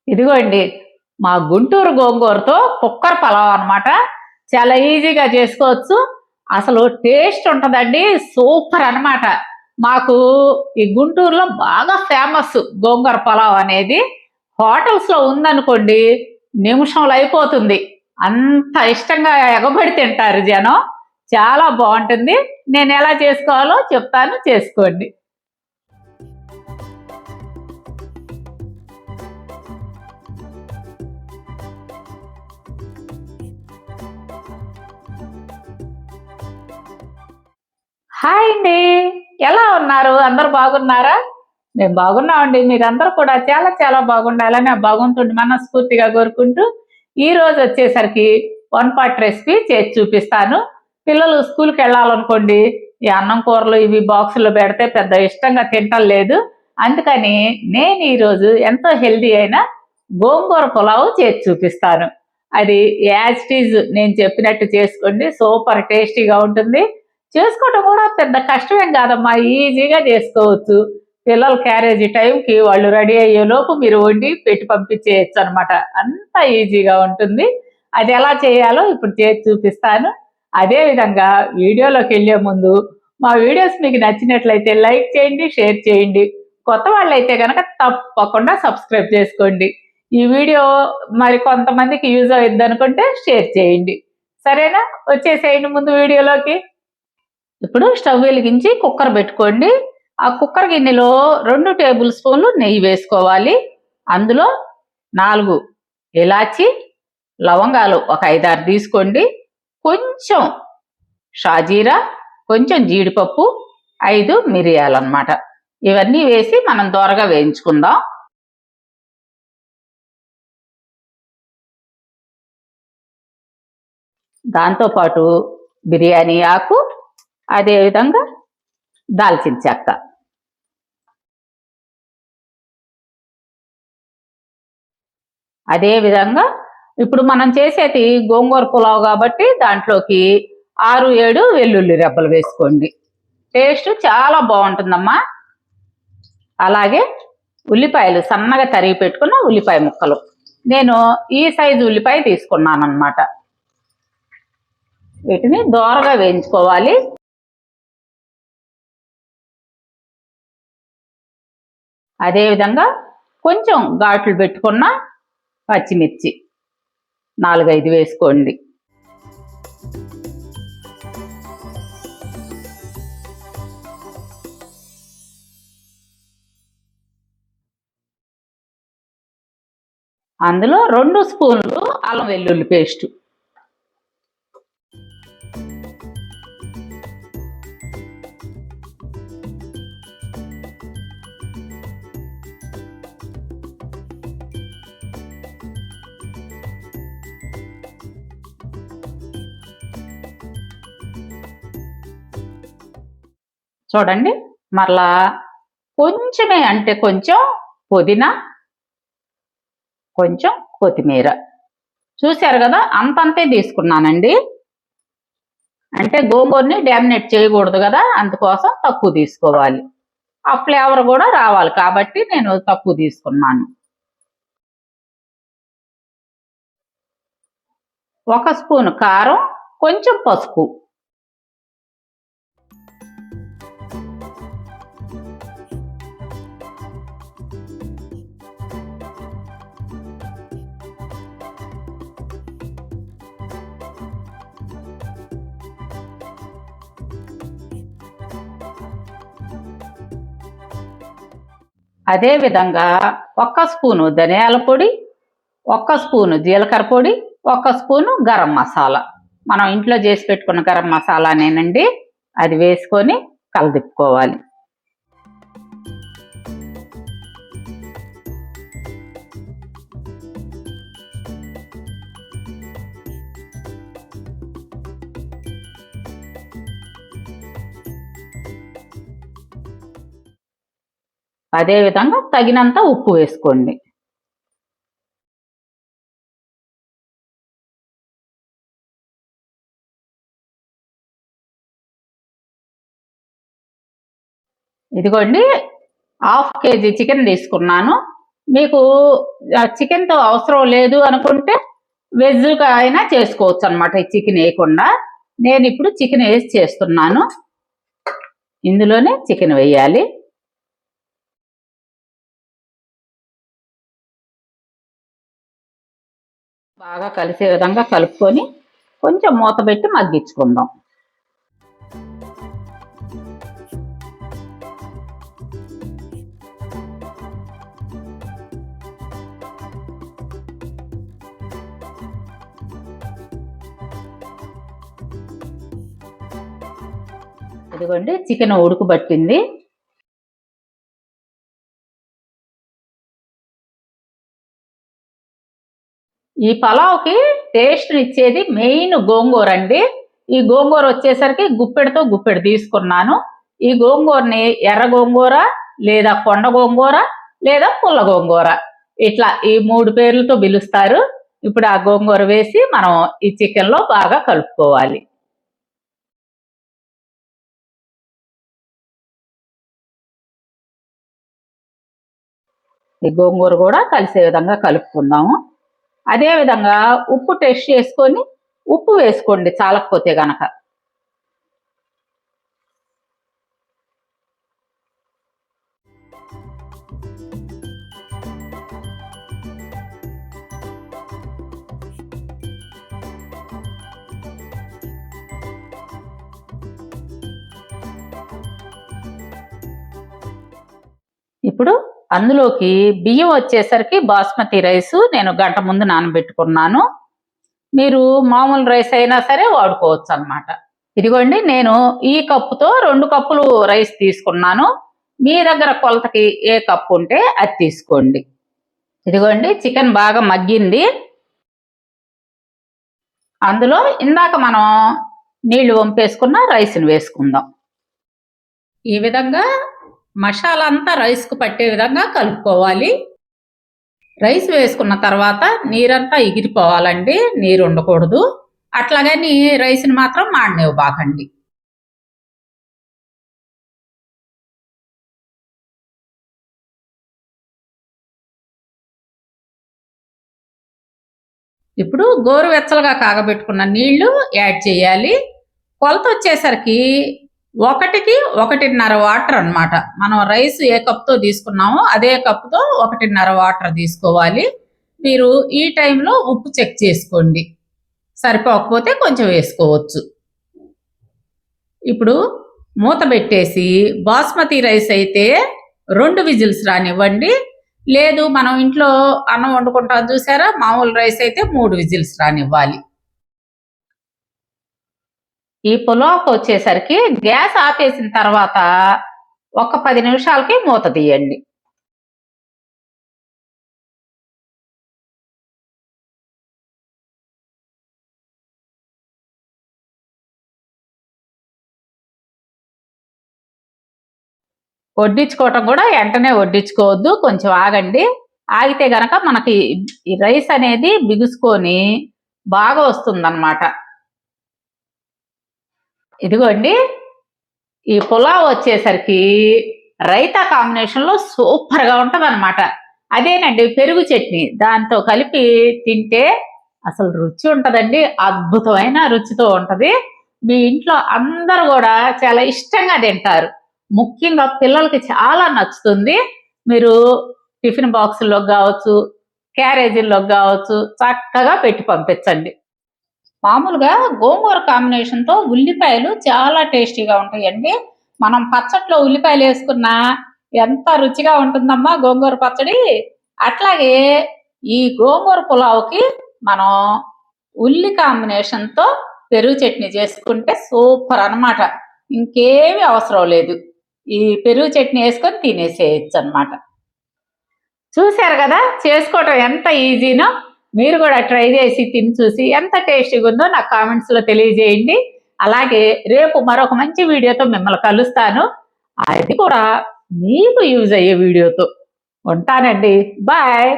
ఇదిగోండి మా గుంటూరు గోంగూరతో కుక్కర్ పలావ్ అన్నమాట. చాలా ఈజీగా చేసుకోవచ్చు. అసలు టేస్ట్ ఉంటుందండి, సూపర్ అన్నమాట. మాకు ఈ గుంటూరులో బాగా ఫేమస్ గోంగూర పలావ్ అనేది. హోటల్స్లో ఉందనుకోండి నిమిషంలో అయిపోతుంది. అంత ఇష్టంగా ఎగబడి తింటారు జనం. చాలా బాగుంటుంది. నేను ఎలా చేసుకోవాలో చెప్తాను, చేసుకోండి. హాయ్ అండి, ఎలా ఉన్నారు? అందరూ బాగున్నారా? మేము బాగున్నామండి. మీరందరూ కూడా చాలా చాలా బాగుండాలని ఆ భగవంతుడిని మనస్ఫూర్తిగా కోరుకుంటూ ఈ రోజు వచ్చేసరికి వన్ పాట్ రెసిపీ చేసి చూపిస్తాను. పిల్లలు స్కూల్కి వెళ్ళాలనుకోండి, ఈ అన్నం కూరలు ఇవి బాక్సులో పెడితే పెద్ద ఇష్టంగా తింటం లేదు. అందుకని నేను ఈరోజు ఎంతో హెల్దీ అయిన గోంగూర పులావు చేసి చూపిస్తాను. అది యాజ్ ఇట్ ఈజ్ నేను చెప్పినట్టు చేసుకోండి, సూపర్ టేస్టీగా ఉంటుంది. చేసుకోవటం కూడా పెద్ద కష్టమేం కాదమ్మా, ఈజీగా చేసుకోవచ్చు. పిల్లల క్యారేజీ టైంకి వాళ్ళు రెడీ అయ్యేలోపు మీరు వండి పెట్టి పంపించేయచ్చు అనమాట. అంత ఈజీగా ఉంటుంది. అది ఎలా చేయాలో ఇప్పుడు చేసి చూపిస్తాను. అదేవిధంగా వీడియోలోకి వెళ్ళే ముందు మా వీడియోస్ మీకు నచ్చినట్లయితే లైక్ చేయండి, షేర్ చేయండి. కొత్త వాళ్ళైతే కనుక తప్పకుండా సబ్స్క్రైబ్ చేసుకోండి. ఈ వీడియో మరి కొంతమందికి యూజ్ అవుద్ది అనుకుంటే షేర్ చేయండి. సరేనా? వచ్చేసేయండి ముందు వీడియోలోకి. ఇప్పుడు స్టవ్ వెలిగించి కుక్కర్ పెట్టుకోండి. ఆ కుక్కర్ గిన్నెలో 2 టేబుల్ స్పూన్లు నెయ్యి వేసుకోవాలి. అందులో 4 ఇలాచి, లవంగాలు ఒక 5-6 తీసుకోండి. కొంచెం షాజీరా, కొంచెం జీడిపప్పు, 5 మిరియాలు అన్నమాట. ఇవన్నీ వేసి మనం దోరగా వేయించుకుందాం. దాంతోపాటు బిర్యానీ ఆకు, అదేవిధంగా దాల్చిన చెక్క. అదేవిధంగా ఇప్పుడు మనం చేసేది గోంగూర పులావ్ కాబట్టి దాంట్లోకి 6-7 వెల్లుల్లి రెబ్బలు వేసుకోండి. టేస్ట్ చాలా బాగుంటుందమ్మా. అలాగే ఉల్లిపాయలు సన్నగా తరిగి పెట్టుకున్న ఉల్లిపాయ ముక్కలు. నేను ఈ సైజు ఉల్లిపాయ తీసుకున్నాను అన్నమాట. వీటిని దోరగా వేయించుకోవాలి. అదేవిధంగా కొంచెం ఘాట్లు పెట్టుకున్న పచ్చిమిర్చి 4-5 వేసుకోండి. అందులో 2 స్పూన్లు అల్లం వెల్లుల్లి పేస్టు. చూడండి, మరలా కొంచెమే అంటే కొంచెం పుదీనా, కొంచెం కొత్తిమీర. చూశారు కదా, అంతంతే తీసుకున్నానండి. అంటే గోంగూరని డామినేట్ చేయకూడదు కదా, అందుకోసం తక్కువ తీసుకోవాలి. ఆ ఫ్లేవర్ కూడా రావాలి కాబట్టి నేను తక్కువ తీసుకున్నాను. 1 స్పూన్ కారం, కొంచెం పసుపు. అదేవిధంగా 1 స్పూను ధనియాల పొడి, 1 స్పూను జీలకర్ర పొడి, 1 స్పూను గరం మసాలా. మనం ఇంట్లో చేసి పెట్టుకున్న గరం మసాలానేనండి. అది వేసుకొని కలదిప్పుకోవాలి. అదేవిధంగా తగినంత ఉప్పు వేసుకోండి. ఇదిగోండి, 1/2 కేజీ చికెన్ తీసుకున్నాను. మీకు చికెన్తో అవసరం లేదు అనుకుంటే వెజ్గా అయినా చేసుకోవచ్చు అనమాట. ఈ చికెన్ వేయకుండా నేను ఇప్పుడు చికెన్ వేసి చేస్తున్నాను. ఇందులోనే చికెన్ వేయాలి. బాగా కలిసే విధంగా కలుపుకొని కొంచెం మూత పెట్టి మగ్గించుకుందాం. ఇదిగోండి చికెన్ ఉడుకుబట్టింది. ఈ పలావ్కి టేస్ట్ ఇచ్చేది మెయిన్ గోంగూర అండి. ఈ గోంగూర వచ్చేసరికి గుప్పెడితో గుప్పెడు తీసుకున్నాను. ఈ గోంగూరని ఎర్ర గోంగూర లేదా కొండ గోంగూర లేదా పుల్ల గోంగూర ఇట్లా ఈ 3 పేర్లతో పిలుస్తారు. ఇప్పుడు ఆ గోంగూర వేసి మనం ఈ చికెన్లో బాగా కలుపుకోవాలి. ఈ గోంగూర కూడా కలిసే విధంగా కలుపుకుందాము. అదే విధంగా ఉప్పు టెస్ట్ చేసుకొని ఉప్పు వేసుకోండి చాలకపోతే గనక. ఇప్పుడు అందులోకి బియ్యం వచ్చేసరికి బాస్మతి రైస్ నేను గంట ముందు నానబెట్టుకున్నాను. మీరు మామూలు రైస్ అయినా సరే వాడుకోవచ్చు అన్నమాట. ఇదిగోండి నేను ఈ కప్పుతో 2 కప్పులు రైస్ తీసుకున్నాను. మీ దగ్గర కొలతకి ఏ కప్పు ఉంటే అది తీసుకోండి. ఇదిగోండి చికెన్ బాగా మగ్గింది. అందులో ఇందాక మనం నీళ్లు వంపేసుకున్న రైస్ని వేసుకుందాం. ఈ విధంగా మసాలా అంతా రైస్కు పట్టే విధంగా కలుపుకోవాలి. రైస్ వేసుకున్న తర్వాత నీరంతా ఎగిరిపోవాలండి, నీరు ఉండకూడదు. అట్లాగని రైస్ని మాత్రం మాడనివ్వబాకండి. ఇప్పుడు గోరువెచ్చలుగా కాగబెట్టుకున్న నీళ్లు యాడ్ చేయాలి. కొలత వచ్చేసరికి 1కి 1.5 వాటర్ అన్నమాట. మనం రైస్ ఏ కప్తో తీసుకున్నామో అదే కప్తో 1.5 వాటర్ తీసుకోవాలి. మీరు ఈ టైంలో ఉప్పు చెక్ చేసుకోండి, సరిపోకపోతే కొంచెం వేసుకోవచ్చు. ఇప్పుడు మూత పెట్టేసి బాస్మతి రైస్ అయితే 2 విజిల్స్ రానివ్వండి. లేదు మనం ఇంట్లో అన్నం వండుకుంటాం చూసారా, మామూలు రైస్ అయితే 3 విజిల్స్ రానివ్వాలి. ఈ పులావ్కి వచ్చేసరికి గ్యాస్ ఆపేసిన తర్వాత ఒక 10 నిమిషాలకి మూత తీయండి. వడ్డించుకోవటం కూడా వెంటనే వడ్డించుకోవద్దు, కొంచెం ఆగండి. ఆగితే గనక మనకి ఈ రైస్ అనేది బిగుసుకొని బాగా వస్తుందన్నమాట. ఇదిగోండి ఈ పులావ్ వచ్చేసరికి రైతా కాంబినేషన్లో సూపర్గా ఉంటుంది అనమాట. అదేనండి పెరుగు చట్నీ, దాంతో కలిపి తింటే అసలు రుచి ఉంటుందండి, అద్భుతమైన రుచితో ఉంటుంది. మీ ఇంట్లో అందరూ కూడా చాలా ఇష్టంగా తింటారు. ముఖ్యంగా పిల్లలకి చాలా నచ్చుతుంది. మీరు టిఫిన్ బాక్సుల్లోకి కావచ్చు, క్యారేజీల్లోకి కావచ్చు చక్కగా పెట్టి పంపించండి. మామూలుగా గోంగూర కాంబినేషన్తో ఉల్లిపాయలు చాలా టేస్టీగా ఉంటాయండి. మనం పచ్చట్లో ఉల్లిపాయలు వేసుకున్నా ఎంత రుచిగా ఉంటుందమ్మా గోంగూర పచ్చడి. అట్లాగే ఈ గోంగూర పులావ్కి మనం ఉల్లి కాంబినేషన్తో పెరుగు చట్నీ చేసుకుంటే సూపర్ అన్నమాట. ఇంకేమీ అవసరం లేదు, ఈ పెరుగు చట్నీ వేసుకొని తినేసేయచ్చు అన్నమాట. చూశారు కదా చేసుకోవటం ఎంత ఈజీనో. మీరు కూడా ట్రై చేసి తిని చూసి ఎంత టేస్టీగా ఉందో నాకు కామెంట్స్లో తెలియజేయండి. అలాగే రేపు మరొక మంచి వీడియోతో మిమ్మల్ని కలుస్తాను, అది కూడా మీకు యూజ్ అయ్యే వీడియోతో. ఉంటానండి, బాయ్.